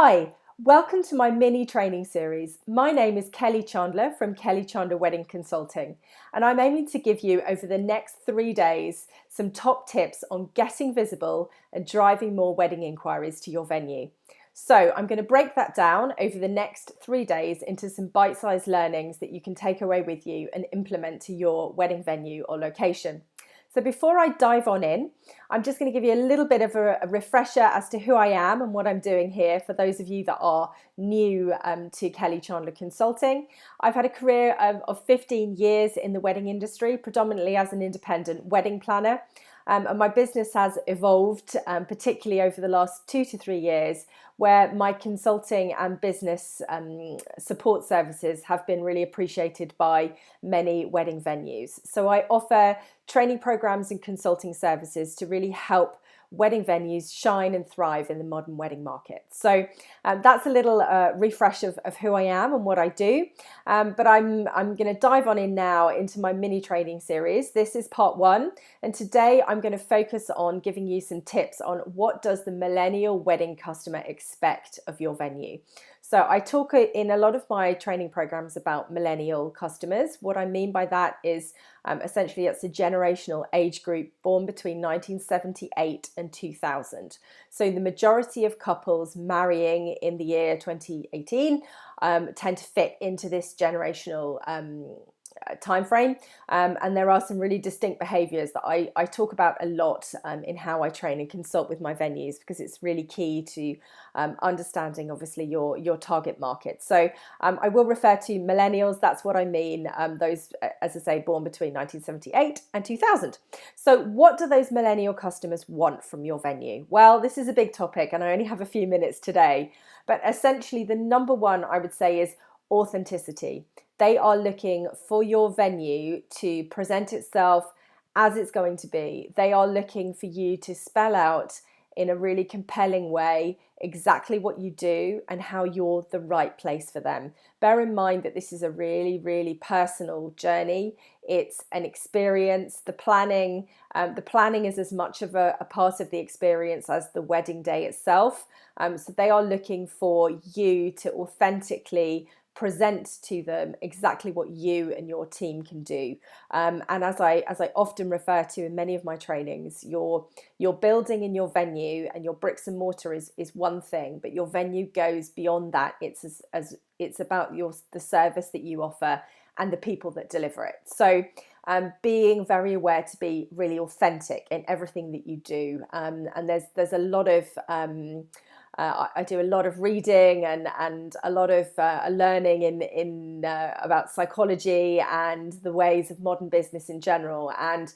Hi, welcome to my mini training series. My name is Kelly Chandler from Kelly Chandler Wedding Consulting, and I'm aiming to give you over the next 3 days some top tips on getting visible and driving more wedding inquiries to your venue. So I'm going to break that down over the next 3 days into some bite-sized learnings that you can take away with you and implement to your wedding venue or location. So before I dive on in, I'm just going to give you a little bit of a refresher as to who I am and what I'm doing here for those of you that are new to Kelly Chandler Consulting. I've had a career of 15 years in the wedding industry, predominantly as an independent wedding planner. And my business has evolved, particularly over the last 2 to 3 years, where my consulting and business support services have been really appreciated by many wedding venues. So I offer training programs and consulting services to really help wedding venues shine and thrive in the modern wedding market. So that's a little refresh of who I am and what I do. But I'm going to dive on in now into my mini training series. This is part 1, and today I'm going to focus on giving you some tips on what does the millennial wedding customer expect of your venue. So I talk in a lot of my training programs about millennial customers. What I mean by that is essentially it's a generational age group born between 1978 and 2000. So the majority of couples marrying in the year 2018 tend to fit into this generational time frame, and there are some really distinct behaviors that I talk about a lot in how I train and consult with my venues, because it's really key to understanding obviously your target market. So I will refer to millennials. That's what I mean, those, as I say, born between 1978 and 2000. So what do those millennial customers want from your venue? Well, this is a big topic and I only have a few minutes today, but essentially the number one I would say is authenticity. They are looking for your venue to present itself as it's going to be. They are looking for you to spell out in a really compelling way exactly what you do and how you're the right place for them. Bear in mind that this is a really, really personal journey. It's an experience. The planning is as much of a part of the experience as the wedding day itself. So they are looking for you to authentically present to them exactly what you and your team can do. And as I often refer to in many of my trainings, your building in your venue and your bricks and mortar is one thing, but your venue goes beyond that. It's about the service that you offer and the people that deliver it. So being very aware to be really authentic in everything that you do. And there's a lot of I do a lot of reading and a lot of learning in about psychology and the ways of modern business in general. And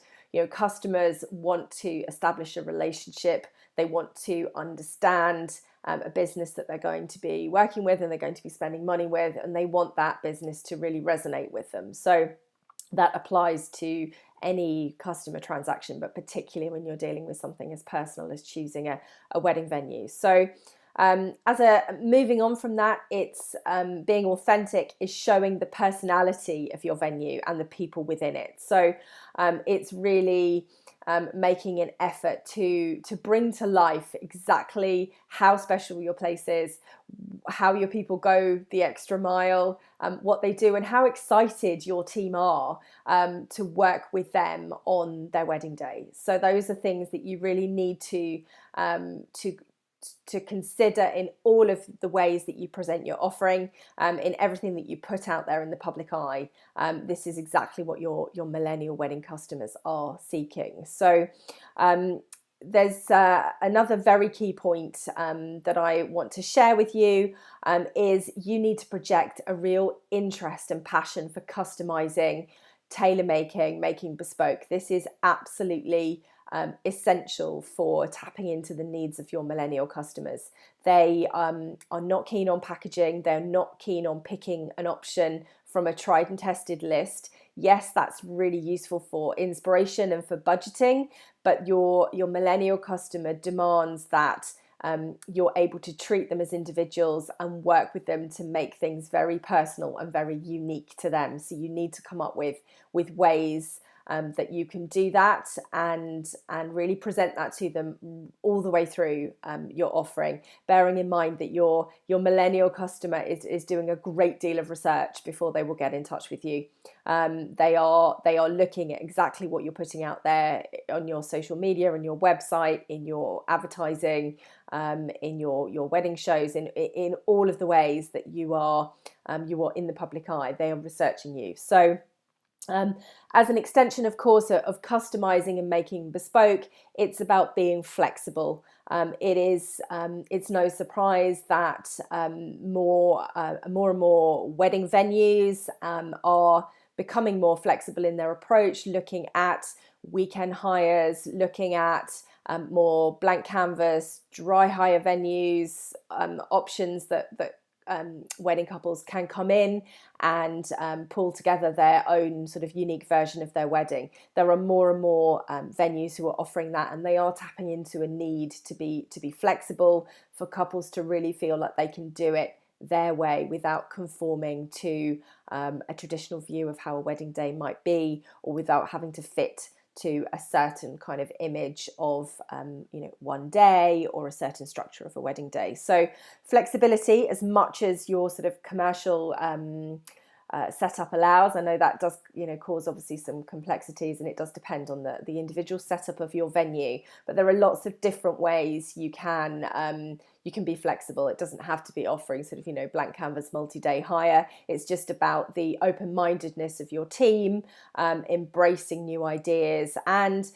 customers want to establish a relationship. They want to understand a business that they're going to be working with and they're going to be spending money with, and they want that business to really resonate with them. So that applies to any customer transaction, but particularly when you're dealing with something as personal as choosing a wedding venue. So moving on from that, it's being authentic is showing the personality of your venue and the people within it. So it's really making an effort to bring to life exactly how special your place is, how your people go the extra mile, what they do, and how excited your team are to work with them on their wedding day. So those are things that you really need to consider in all of the ways that you present your offering, in everything that you put out there in the public eye. This is exactly what your millennial wedding customers are seeking. So there's another very key point that I want to share with you, is you need to project a real interest and passion for customizing, tailor making bespoke. This is absolutely essential for tapping into the needs of your millennial customers. They are not keen on packaging. They're not keen on picking an option from a tried and tested list. Yes, that's really useful for inspiration and for budgeting, but your millennial customer demands that you're able to treat them as individuals and work with them to make things very personal and very unique to them. So you need to come up with ways that you can do that and really present that to them all the way through your offering, bearing in mind that your millennial customer is doing a great deal of research before they will get in touch with you. They are looking at exactly what you're putting out there on your social media, on your website, in your advertising, in your wedding shows, in all of the ways that you are in the public eye. They are researching you. So as an extension, of course, of customizing and making bespoke, it's about being flexible. It's no surprise that more and more wedding venues are becoming more flexible in their approach, looking at weekend hires, looking at more blank canvas, dry hire venues, options that wedding couples can come in and pull together their own sort of unique version of their wedding. There are more and more venues who are offering that, and they are tapping into a need to be flexible, for couples to really feel like they can do it their way without conforming to a traditional view of how a wedding day might be, or without having to fit to a certain kind of image of one day or a certain structure of a wedding day. So flexibility, as much as your sort of commercial setup allows. I know that does cause obviously some complexities, and it does depend on the individual setup of your venue, but there are lots of different ways you can be flexible. It doesn't have to be offering sort of blank canvas multi-day hire. It's just about the open-mindedness of your team, embracing new ideas and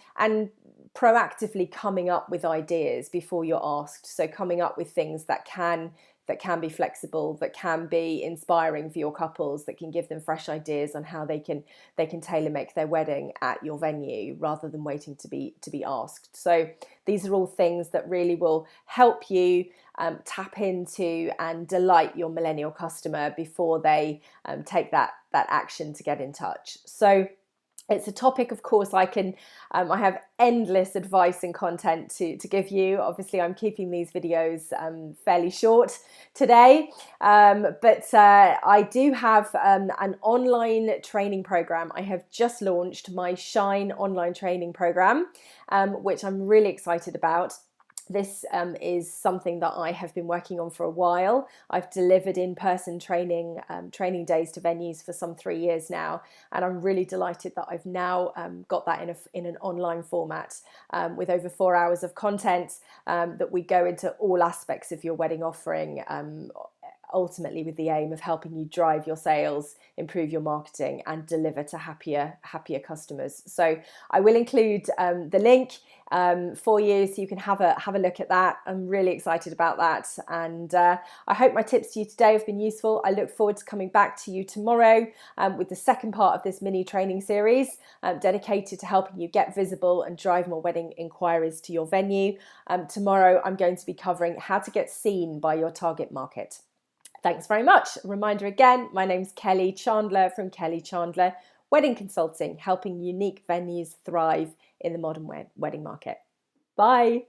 proactively coming up with ideas before you're asked. So coming up with things that can be flexible, that can be inspiring for your couples, that can give them fresh ideas on how they can tailor make their wedding at your venue rather than waiting to be asked. So these are all things that really will help you tap into and delight your millennial customer before they take that action to get in touch. So it's a topic, of course, I have endless advice and content to give you. Obviously, I'm keeping these videos fairly short today, but I do have an online training program. I have just launched my Shine online training program, which I'm really excited about. This is something that I have been working on for a while. I've delivered in-person training days to venues for some 3 years now, and I'm really delighted that I've now got that in an online format with over 4 hours of content that we go into all aspects of your wedding offering, ultimately with the aim of helping you drive your sales, improve your marketing, and deliver to happier customers. So I will include the link for you, so you can have a look at that. I'm really excited about that, and I hope my tips to you today have been useful. I look forward to coming back to you tomorrow with the second part of this mini training series dedicated to helping you get visible and drive more wedding inquiries to your venue. Tomorrow I'm going to be covering how to get seen by your target market. Thanks very much. A reminder again, my name's Kelly Chandler from Kelly Chandler Wedding Consulting, helping unique venues thrive in the modern wedding market. Bye.